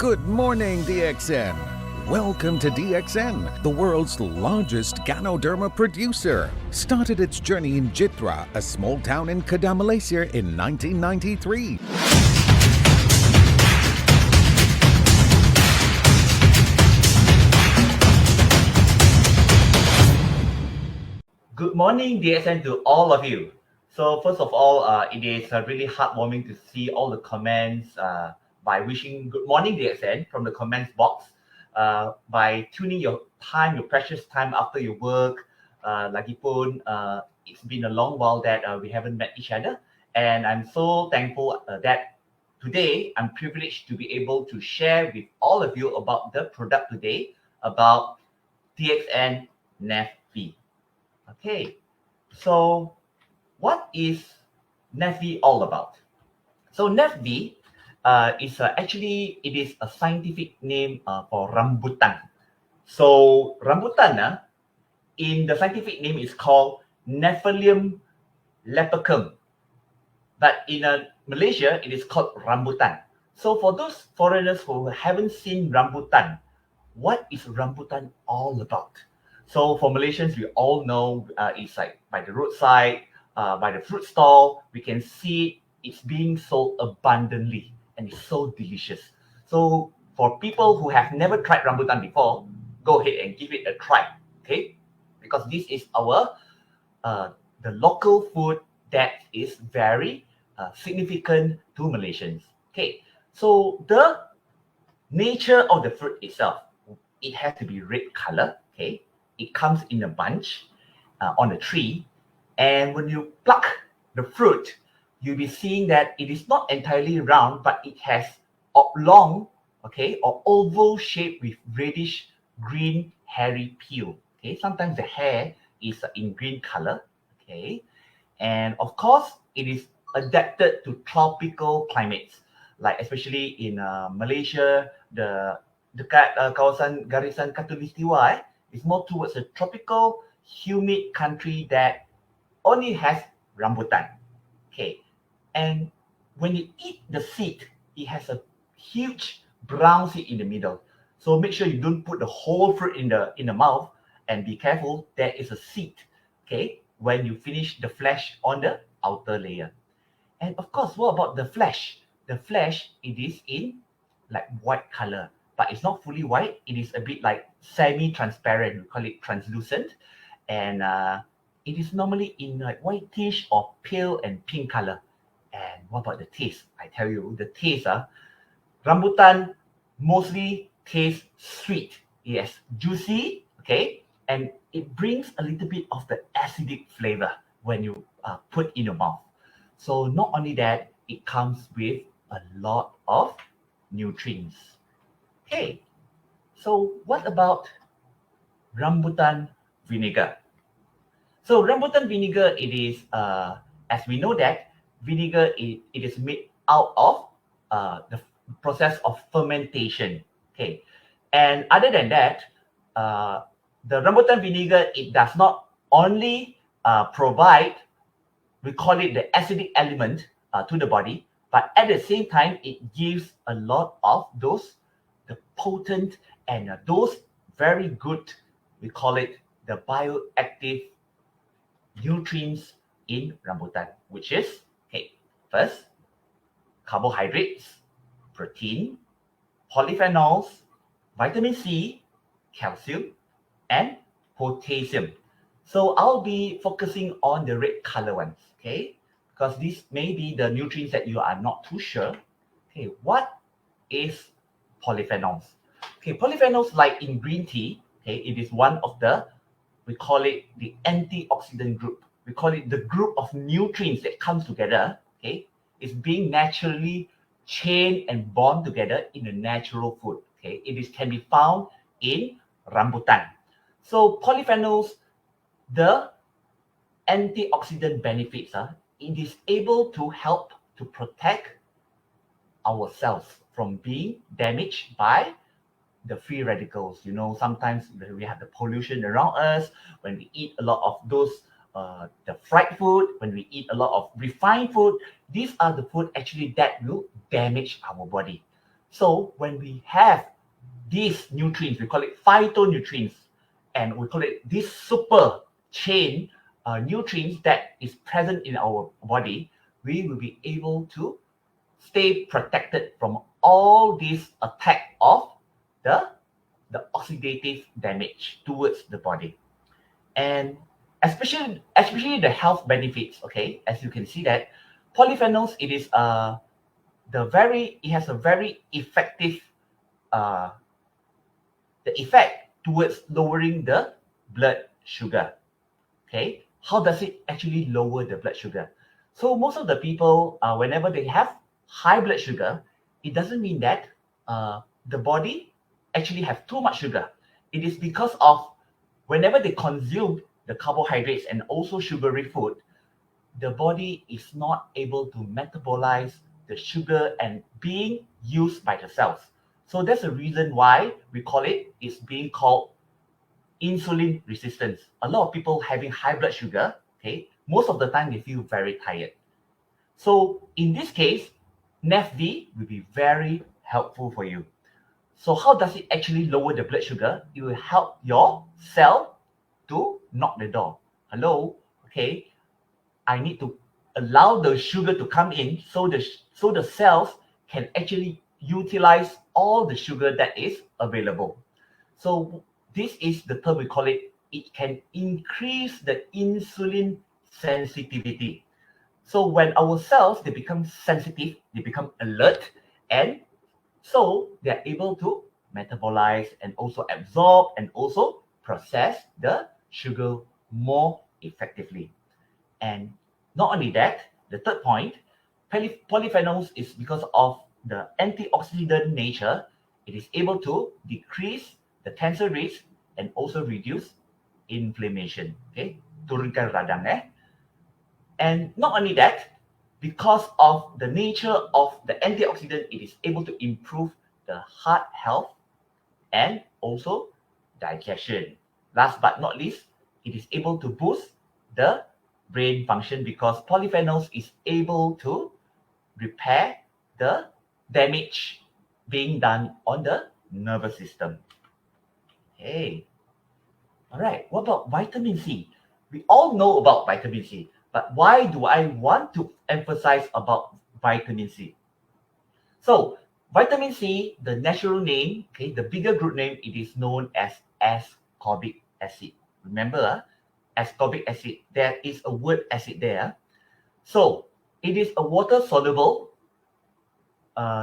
Good morning, DXN. Welcome to DXN, the world's largest Ganoderma producer. Started its journey in Jitra, a small town in Kedah, Malaysia in 1993. Good morning, DXN, to all of you. So first of all, it is really heartwarming to see all the comments by wishing good morning, DXN, from the comments box. By tuning your time, your precious time after your work. Lagipun, it's been a long while that we haven't met each other. And I'm so thankful that today I'm privileged to be able to share with all of you about the product today, about DXN Neph-V. Okay, so what is Neph-V all about? So Neph-V is actually, it is a scientific name for rambutan. So rambutan, in the scientific name is called Nephilim leprechum. But in Malaysia, it is called rambutan. So for those foreigners who haven't seen rambutan, what is rambutan all about? So for Malaysians, we all know it's like by the roadside, by the fruit stall, we can see it's being sold abundantly and it's so delicious. So for people who have never tried rambutan before, go ahead and give it a try, okay? Because this is our the local food that is very significant to Malaysians. Okay, so the nature of the fruit itself, it has to be red color. Okay, it comes in a bunch on a tree, and when you pluck the fruit, you'll be seeing that it is not entirely round, but it has oblong, okay, or oval shape with reddish green hairy peel. Okay, sometimes the hair is in green color. Okay, and of course it is adapted to tropical climates, like especially in Malaysia, the dekat kawasan garisan khatulistiwa, is more towards a tropical, humid country that only has rambutan. Okay, and when you eat the seed, it has a huge brown seed in the middle. So make sure you don't put the whole fruit in the mouth, and be careful, there is a seed. Okay, when you finish the flesh on the outer layer. And of course, what about the flesh? The flesh, it is in like white color, but it's not fully white. It is a bit like semi-transparent. We call it translucent. And it is normally in like whitish or pale and pink color. And what about the taste? I tell you, the taste, rambutan mostly tastes sweet. Yes, juicy, okay? And it brings a little bit of the acidic flavor when you put in your mouth. So not only that, it comes with a lot of nutrients. Okay, so what about rambutan vinegar? So rambutan vinegar, it is, as we know that, vinegar, it is made out of the process of fermentation. Okay, and other than that, the rambutan vinegar, it does not only provide, we call it the acidic element to the body, but at the same time, it gives a lot of those, the potent and those very good, we call it the bioactive nutrients in rambutan, which is, okay, first, carbohydrates, protein, polyphenols, vitamin C, calcium, and potassium. So I'll be focusing on the red color ones, okay? Because these may be the nutrients that you are not too sure. Okay, what is polyphenols? Okay, polyphenols, like in green tea, okay, it is one of the, we call it the antioxidant group. We call it the group of nutrients that comes together, okay? It's being naturally chained and bond together in a natural food, okay? It can be found in rambutan. So polyphenols, the antioxidant benefits, it is able to help to protect our cells from being damaged by the free radicals. You know, sometimes we have the pollution around us, when we eat a lot of those, the fried food, when we eat a lot of refined food, these are the food actually that will damage our body. So when we have these nutrients, we call it phytonutrients, and we call it this super chain nutrients that is present in our body, we will be able to stay protected from all these attack of the oxidative damage towards the body. And especially the health benefits, okay, as you can see that polyphenols, it has a very effective uh, the effect towards lowering the blood sugar. Okay, how does it actually lower the blood sugar? So most of the people, whenever they have high blood sugar, it doesn't mean that the body actually have too much sugar. It is because of whenever they consume the carbohydrates and also sugary food, the body is not able to metabolize the sugar and being used by the cells. So that's the reason why we call it's being called insulin resistance. A lot of people having high blood sugar, okay, most of the time they feel very tired. So in this case, Neph-V will be very helpful for you. So how does it actually lower the blood sugar? It will help your cell to knock the door. Hello, okay, I need to allow the sugar to come in so the cells can actually utilize all the sugar that is available. So this is the term we call it. It can increase the insulin sensitivity. So when our cells, they become sensitive, they become alert, and so they're able to metabolize and also absorb and also process the sugar more effectively. And not only that, the third point, polyphenols is because of the antioxidant nature, it is able to decrease the cancer risk and also reduce inflammation. Okay, turunkan radang. And not only that, because of the nature of the antioxidant, it is able to improve the heart health and also digestion. Last but not least, it is able to boost the brain function because polyphenols is able to repair the damage being done on the nervous system. Okay. All right. What about vitamin C? We all know about vitamin C, but why do I want to emphasize about vitamin C? So vitamin C, the natural name, okay, the bigger group name, it is known as ascorbic acid. Remember, ascorbic acid, there is a word acid there. So it is a water-soluble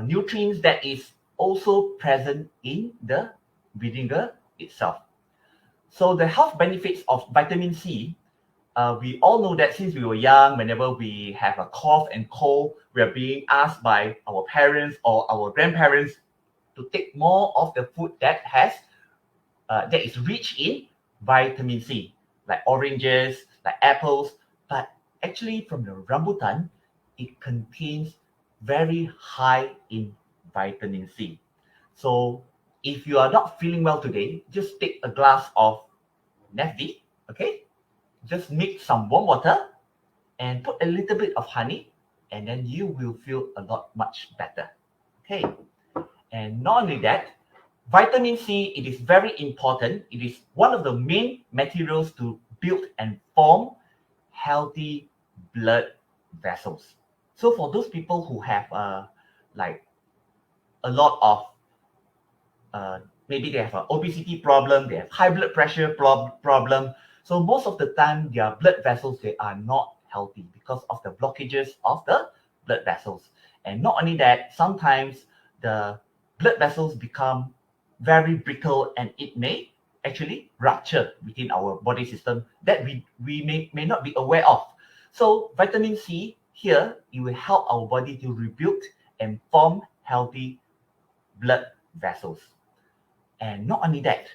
nutrients that is also present in the vinegar itself. So the health benefits of vitamin C, we all know that since we were young, whenever we have a cough and cold, we are being asked by our parents or our grandparents to take more of the food that is rich in vitamin C, like oranges, like apples. But actually, from the rambutan, it contains very high in vitamin C. So if you are not feeling well today, just take a glass of Neph-V, okay? Just mix some warm water and put a little bit of honey, and then you will feel a lot much better. Okay. And not only that, vitamin C, it is very important. It is one of the main materials to build and form healthy blood vessels. So for those people who have like a lot of maybe they have an obesity problem, they have high blood pressure problem. So most of the time, their blood vessels, they are not healthy because of the blockages of the blood vessels. And not only that, sometimes the blood vessels become very brittle and it may actually rupture within our body system that we may not be aware of. So vitamin C here, it will help our body to rebuild and form healthy blood vessels. And not only that,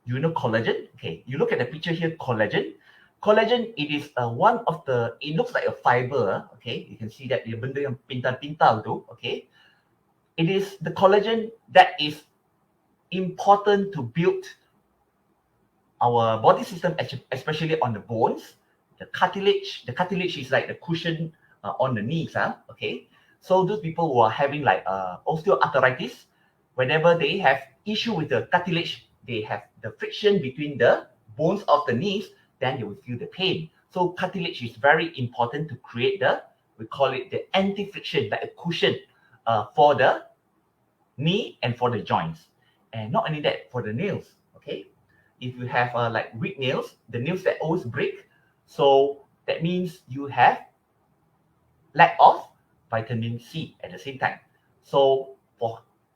you know collagen? Okay, you look at the picture here, collagen. Collagen, it is one of the, it looks like a fiber, okay? You can see that dia benda yang pintal-pintal tu, okay? It is the collagen that is important to build our body system, especially on the bones, the cartilage. The cartilage is like the cushion on the knees, okay? So those people who are having like osteoarthritis, whenever they have issue with the cartilage, they have the friction between the bones of the knees, then you will feel the pain. So cartilage is very important to create we call it the anti-friction, like a cushion for the knee and for the joints. And not only that, for the nails, okay? If you have like weak nails, the nails that always break, so that means you have lack of vitamin C at the same time. So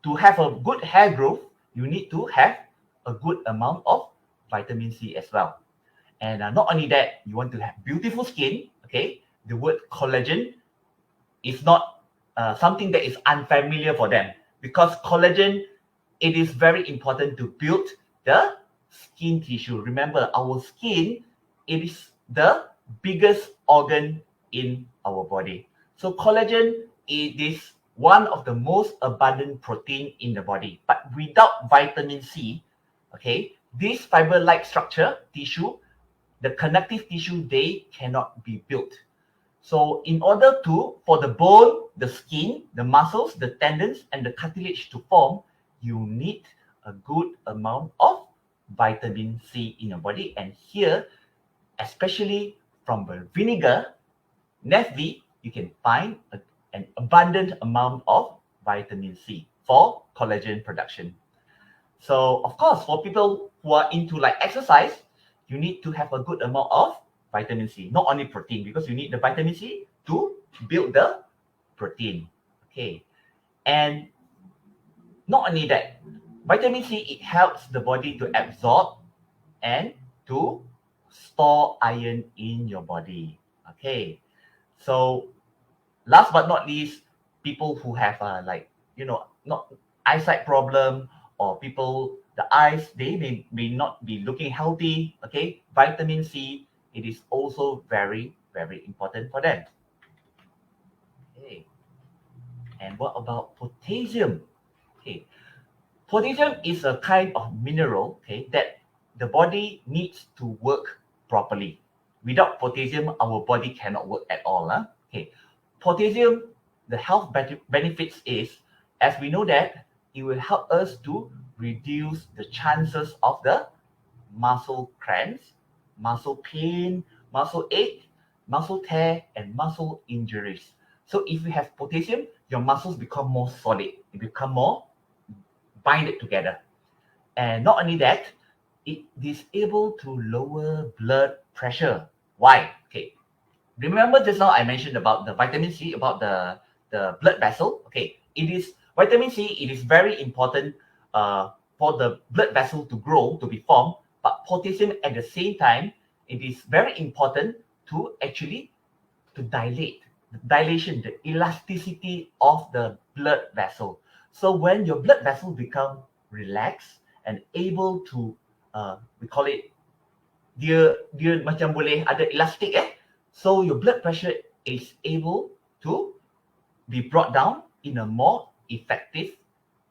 to have a good hair growth, you need to have a good amount of vitamin C as well. And not only that, you want to have beautiful skin, okay? The word collagen is not something that is unfamiliar for them, because collagen, it is very important to build the skin tissue. Remember, our skin, it is the biggest organ in our body. So collagen, it is one of the most abundant protein in the body. But without vitamin C, okay, this fiber-like structure tissue, the connective tissue, they cannot be built. So in order for the bone, the skin, the muscles, the tendons, and the cartilage to form, you need a good amount of vitamin C in your body. And here, especially from the vinegar, Neph-V, you can find an abundant amount of vitamin C for collagen production. So of course, for people who are into like exercise, you need to have a good amount of vitamin C, not only protein, because you need the vitamin C to build the protein. Okay. And not only that, vitamin C, it helps the body to absorb and to store iron in your body. Okay. So last but not least, people who have not eyesight problem, or people, the eyes, they may not be looking healthy. Okay. Vitamin C, it is also very, very important for them. Okay. And what about potassium? Okay. Potassium is a kind of mineral, okay, that the body needs to work properly. Without potassium, our body cannot work at all. Okay. Potassium, the health benefits is, as we know that, it will help us to reduce the chances of the muscle cramps, muscle pain, muscle ache, muscle tear, and muscle injuries. So if you have potassium, your muscles become more solid. It become more binded together. And not only that, it is able to lower blood pressure. Why? Okay. Remember just now I mentioned about the vitamin C, about the blood vessel. Okay. It is vitamin C, it is very important for the blood vessel to grow, to be formed. But potassium at the same time, it is very important to actually to dilate, the dilation, the elasticity of the blood vessel. So when your blood vessel become relaxed and able to, we call it, dia macam boleh ada elastic so your blood pressure is able to be brought down in a more effective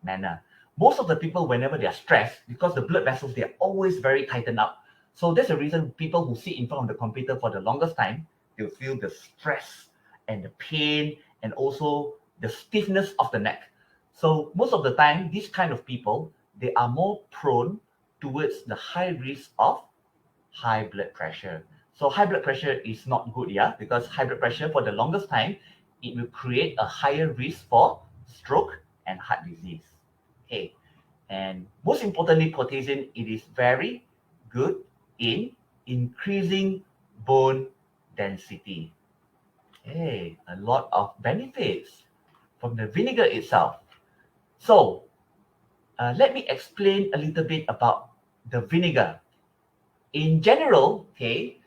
manner. Most of the people, whenever they are stressed, because the blood vessels, they are always very tightened up. So that's the reason people who sit in front of the computer for the longest time, they'll feel the stress and the pain and also the stiffness of the neck. So most of the time, these kind of people, they are more prone towards the high risk of high blood pressure. So high blood pressure is not good, because high blood pressure for the longest time, it will create a higher risk for stroke and heart disease. Okay. And most importantly, potassium, it is very good in increasing bone density. Okay, a lot of benefits from the vinegar itself. So let me explain a little bit about the vinegar. In general, okay,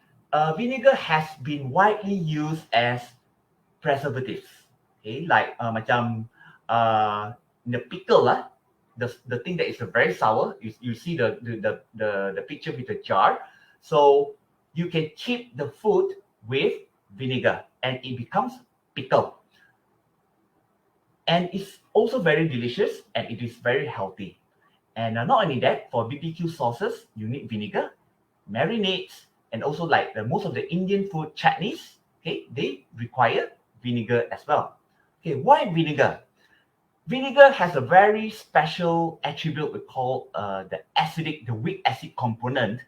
vinegar has been widely used as preservatives. Okay, like macam the pickle, the thing that is very sour. You see the picture with the jar. So you can keep the food with vinegar and it becomes pickle. And it's also very delicious and it is very healthy. And not only that, for BBQ sauces, you need vinegar, marinades, and also like most of the Indian food chutneys, okay, they require vinegar as well. Okay, why vinegar? Vinegar has a very special attribute we call the weak acid component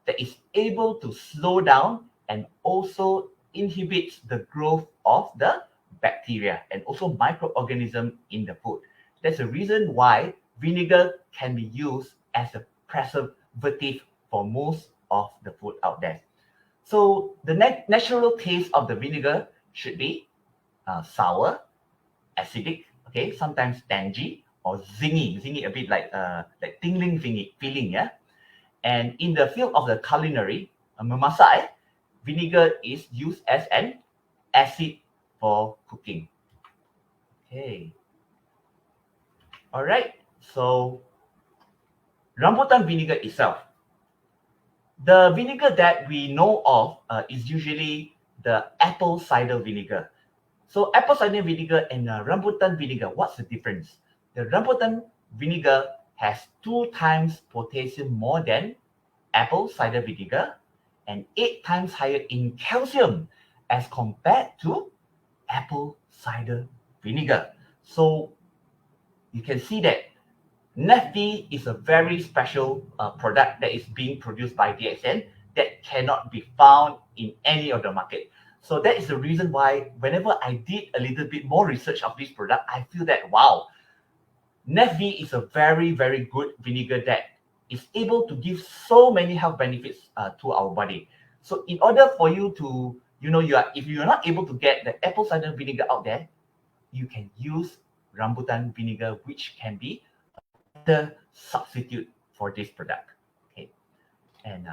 that is able to slow down and also inhibits the growth of the bacteria and also microorganisms in the food. That's the reason why vinegar can be used as a preservative for most of the food out there. So the natural taste of the vinegar should be sour, acidic, okay, sometimes tangy or zingy a bit like tingling zingy feeling, yeah. And in the field of the culinary, memasak, vinegar is used as an acid for cooking. Okay, all right. So rambutan vinegar itself, the vinegar that we know of is usually the apple cider vinegar. So apple cider vinegar and rambutan vinegar, what's the difference? The rambutan vinegar has 2 times potassium more than apple cider vinegar and 8 times higher in calcium as compared to apple cider vinegar. So you can see that Neph-V is a very special product that is being produced by DXN that cannot be found in any of the market. So that is the reason why whenever I did a little bit more research of this product, I feel that, wow, Neph-V is a very, very good vinegar that is able to give so many health benefits to our body. So in order for you to, if you're not able to get the apple cider vinegar out there, you can use rambutan vinegar, which can be the substitute for this product. Okay, and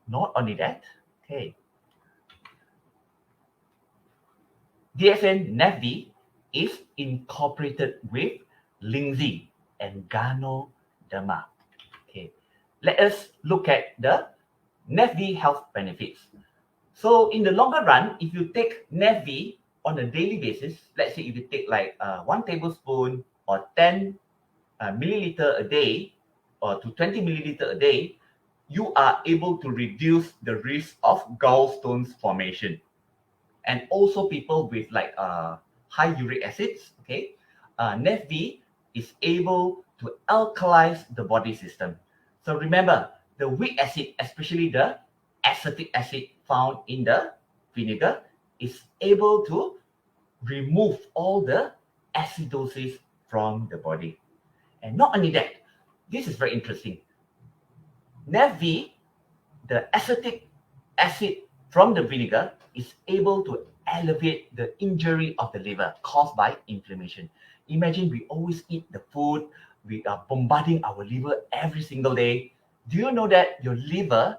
not only that, okay, DXN Neph-V is incorporated with Lindsay and Ganoderma. Okay, let us look at the Neph-V health benefits. So in the longer run, if you take Neph-V on a daily basis, let's say if you take like 1 tablespoon or 10 milliliter a day or to 20 milliliter a day, you are able to reduce the risk of gallstones formation. And also people with like high uric acids, okay, Neph-V is able to alkalize the body system. So remember, the weak acid, especially the acetic acid found in the vinegar, is able to remove all the acidosis from the body. And not only that, this is very interesting. Neph-V, the acetic acid from the vinegar, is able to elevate the injury of the liver caused by inflammation. Imagine we always eat the food, we are bombarding our liver every single day. Do you know that your liver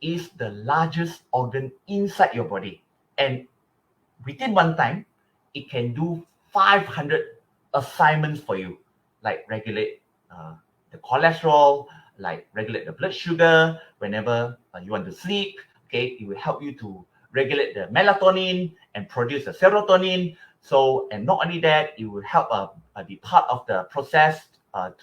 is the largest organ inside your body? And within one time, it can do 500 assignments for you, like regulate the cholesterol, like regulate the blood sugar whenever you want to sleep. Okay, it will help you to regulate the melatonin and produce the serotonin. So, and not only that, it will help be part of the process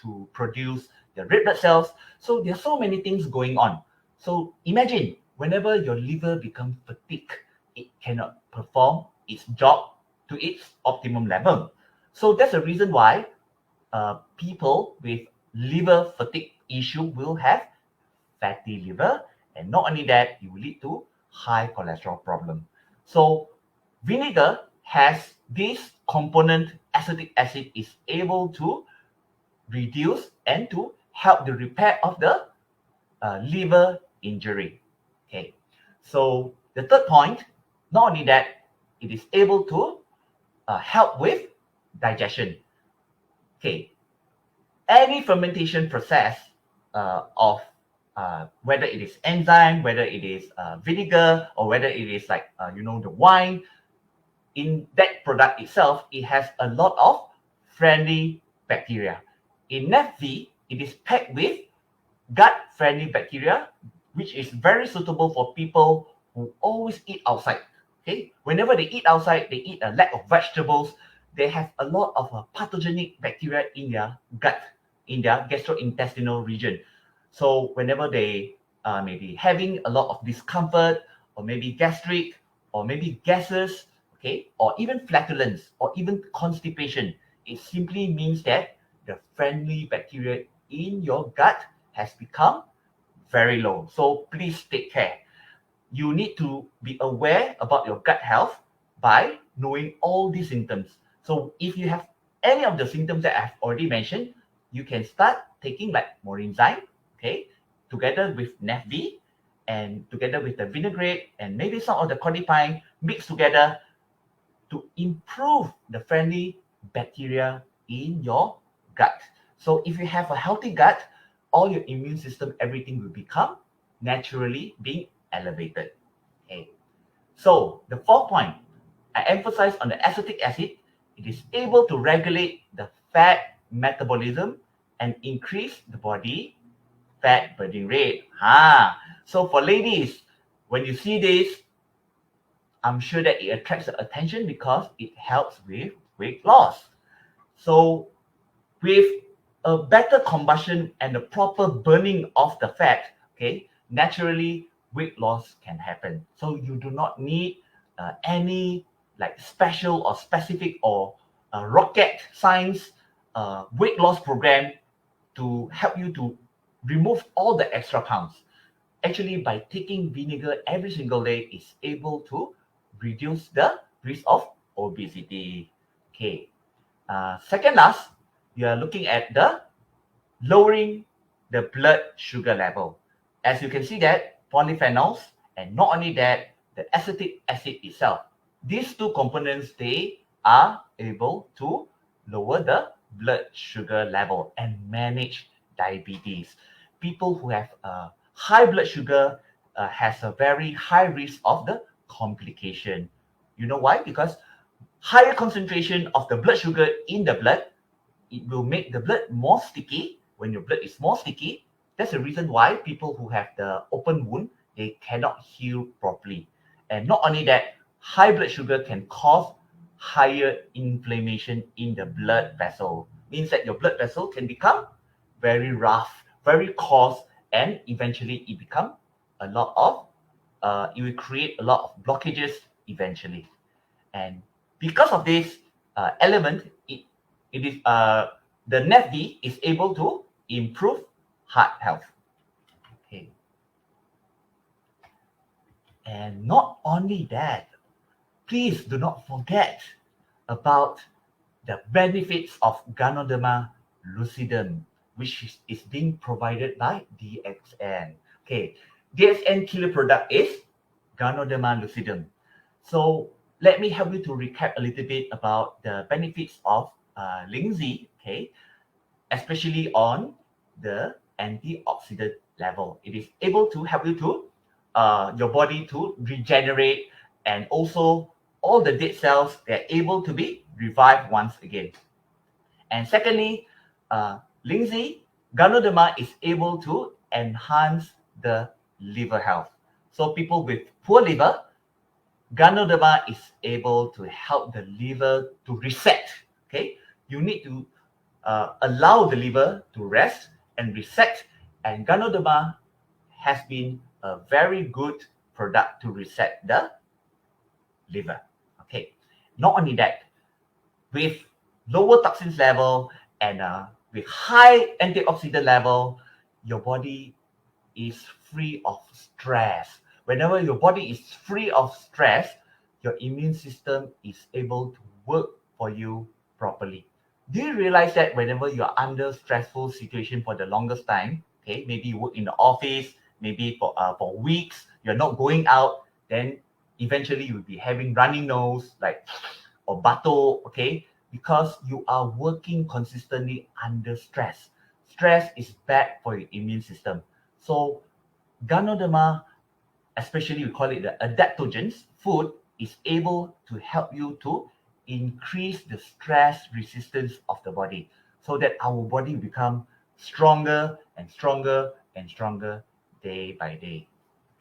to produce the red blood cells. So there are so many things going on. So imagine whenever your liver becomes fatigued, it cannot perform its job to its optimum level. So that's the reason why people with liver fatigue issue will have fatty liver, and not only that, it will lead to high cholesterol problem. So vinegar has this component, acetic acid, is able to reduce and to help the repair of the liver injury. Okay, so the third point, not only that, it is able to help with digestion. Okay, any fermentation process of whether it is enzyme, whether it is vinegar, or whether it is like the wine, in that product itself, it has a lot of friendly bacteria. In Neph-V, it is packed with gut-friendly bacteria, which is very suitable for people who always eat outside. Okay, whenever they eat outside, they eat a lack of vegetables. They have a lot of pathogenic bacteria in their gut, in their gastrointestinal region. So whenever they may be having a lot of discomfort, or maybe gastric, or maybe gases, okay, or even flatulence, or even constipation, it simply means that the friendly bacteria in your gut has become very low. So please take care. You need to be aware about your gut health by knowing all these symptoms. So if you have any of the symptoms that I've already mentioned, you can start taking like morinzyme, okay, together with Neph-V and together with the vinaigrette and maybe some of the codipine mixed together to improve the friendly bacteria in your gut. So if you have a healthy gut, all your immune system, everything will become naturally being elevated. Okay. So the fourth point, I emphasize on the acetic acid. It is able to regulate the fat metabolism and increase the body fat burning rate. So for ladies, when you see this, I'm sure that it attracts the attention because it helps with weight loss. So with a better combustion and the proper burning of the fat, okay, naturally weight loss can happen. So you do not need any like special or specific or rocket science weight loss program to help you to remove all the extra pounds. Actually, by taking vinegar every single day is able to reduce the risk of obesity. Okay. Second last, you are looking at the lowering the blood sugar level. As you can see that polyphenols, and not only that, the acetic acid itself. These two components, they are able to lower the blood sugar level and manage diabetes. People who have high blood sugar has a very high risk of the complication. You know why? Because higher concentration of the blood sugar in the blood, it will make the blood more sticky. When your blood is more sticky, that's the reason why people who have the open wound, they cannot heal properly. And not only that, high blood sugar can cause higher inflammation in the blood vessel. Means that your blood vessel can become very rough, very coarse, and eventually it become a lot of, it will create a lot of blockages eventually. And because of this element, it is the Neph-V is able to improve heart health. Okay. And not only that, please do not forget about the benefits of Ganoderma lucidum, which is being provided by DXN. Okay, DXN killer product is Ganoderma lucidum. So let me help you to recap a little bit about the benefits of Lindsay, okay, especially on the antioxidant level. It is able to help you to your body to regenerate, and also all the dead cells, they're able to be revived once again. And secondly, Lindsay, Ganoderma is able to enhance the liver health. So people with poor liver, Ganoderma is able to help the liver to reset. Okay, you need to allow the liver to rest and reset, and Ganoderma has been a very good product to reset the liver. Okay, not only that, with lower toxins level and with high antioxidant level, your body is free of stress. Whenever your body is free of stress, your immune system is able to work for you properly. Do you realize that whenever you're under stressful situation for the longest time, okay, maybe you work in the office, maybe for weeks, you're not going out, then eventually you'll be having running nose, like, or batuk, okay, because you are working consistently under stress. Stress is bad for your immune system. So Ganoderma, especially we call it the adaptogens food, is able to help you to increase the stress resistance of the body, so that our body become stronger and stronger and stronger day by day.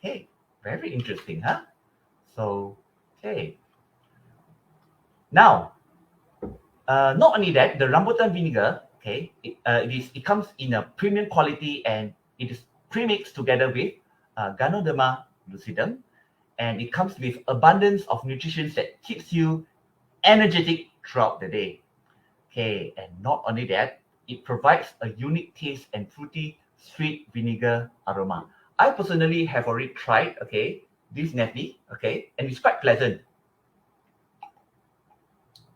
Okay, very interesting, huh? So, okay. Now, not only that, the rambutan vinegar, okay, it comes in a premium quality, and it is premixed together with Ganoderma lucidum, and it comes with abundance of nutrition that keeps you energetic throughout the day. Okay, and not only that, it provides a unique taste and fruity sweet vinegar aroma. I personally have already tried, okay, this Neph-V, okay, and it's quite pleasant.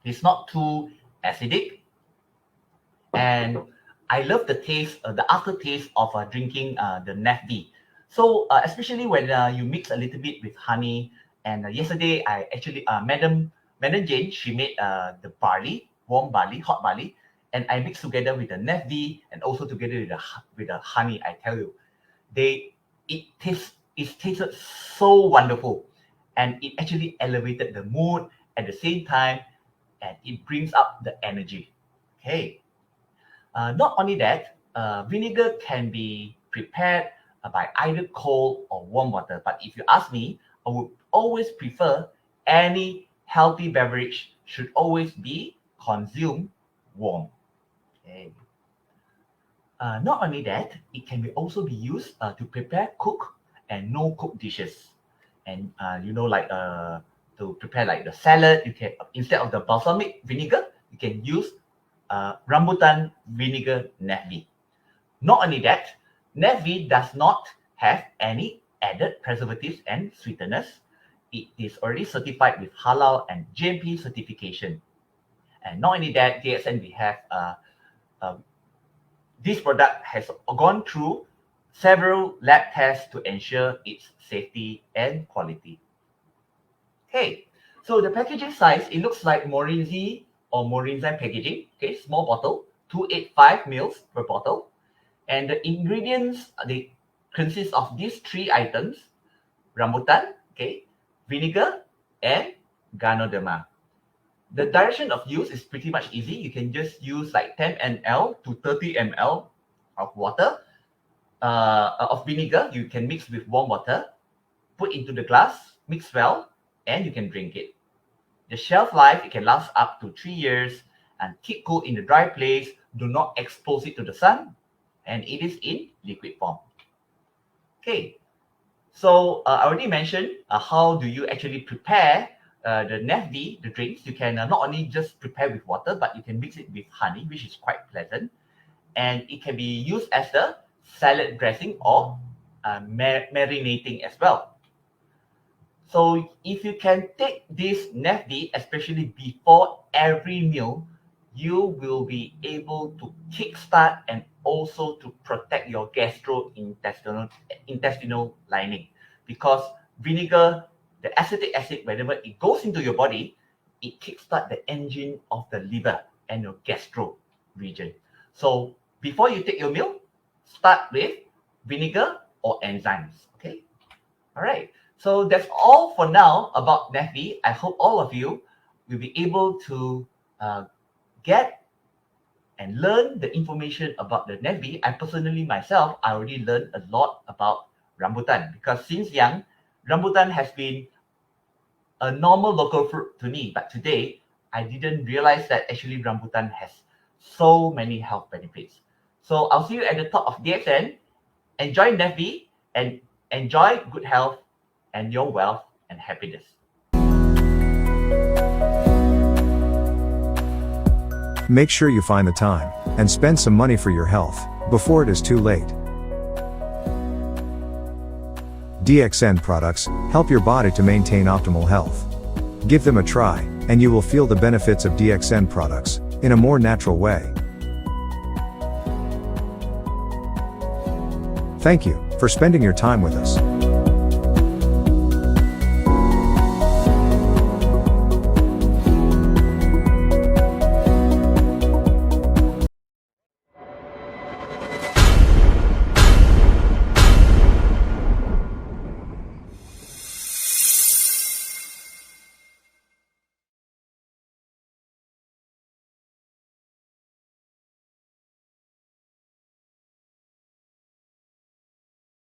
It's not too acidic, and I love the taste, the aftertaste of drinking the Neph-V. So especially when you mix a little bit with honey, and yesterday I actually, Madam Jane, she made the barley, warm barley, hot barley, and I mixed together with the Neph-V and also together with the honey. I tell you, it tasted so wonderful, and it actually elevated the mood at the same time, and it brings up the energy. Okay. Not only that, vinegar can be prepared by either cold or warm water. But if you ask me, I would always prefer any healthy beverage should always be consumed warm. Okay. Not only that, it can also be used to prepare cook and no cook dishes. And like to prepare like the salad, you can, instead of the balsamic vinegar, you can use Rambutan vinegar Neph-V. Not only that, Neph-V does not have any added preservatives and sweeteners. It is already certified with halal and GMP certification. And not only that, DXN, we have this product has gone through several lab tests to ensure its safety and quality. Okay, so the packaging size, it looks like Morinzi or Morinzyme packaging. Okay, small bottle, 285 mils per bottle. And the ingredients, they consist of these three items: rambutan, okay, vinegar, and Ganoderma. The direction of use is pretty much easy. You can just use like 10 ml to 30 ml of water, of vinegar. You can mix with warm water, put into the glass, mix well, and you can drink it. The shelf life, it can last up to 3 years, and keep cool in a dry place. Do not expose it to the sun, and it is in liquid form. Okay, so I already mentioned how do you actually prepare the Neph-V, the drinks. You can not only just prepare with water, but you can mix it with honey, which is quite pleasant. And it can be used as the salad dressing or marinating as well. So if you can take this Neph-V, especially before every meal, you will be able to kickstart and also to protect your gastrointestinal lining, because vinegar, the acetic acid, whenever it goes into your body, it kickstarts the engine of the liver and your gastro region. So before you take your meal, start with vinegar or enzymes. Okay. All right. So that's all for now about Neph-V. I hope all of you will be able to get and learn the information about the Neph-V. I personally myself, I already learned a lot about rambutan, because since young, rambutan has been a normal local fruit to me. But today, I didn't realize that actually rambutan has so many health benefits. So I'll see you at the top of DXN. Enjoy Neph-V and enjoy good health and your wealth and happiness. Make sure you find the time and spend some money for your health before it is too late. DXN products help your body to maintain optimal health. Give them a try, and you will feel the benefits of DXN products in a more natural way. Thank you for spending your time with us.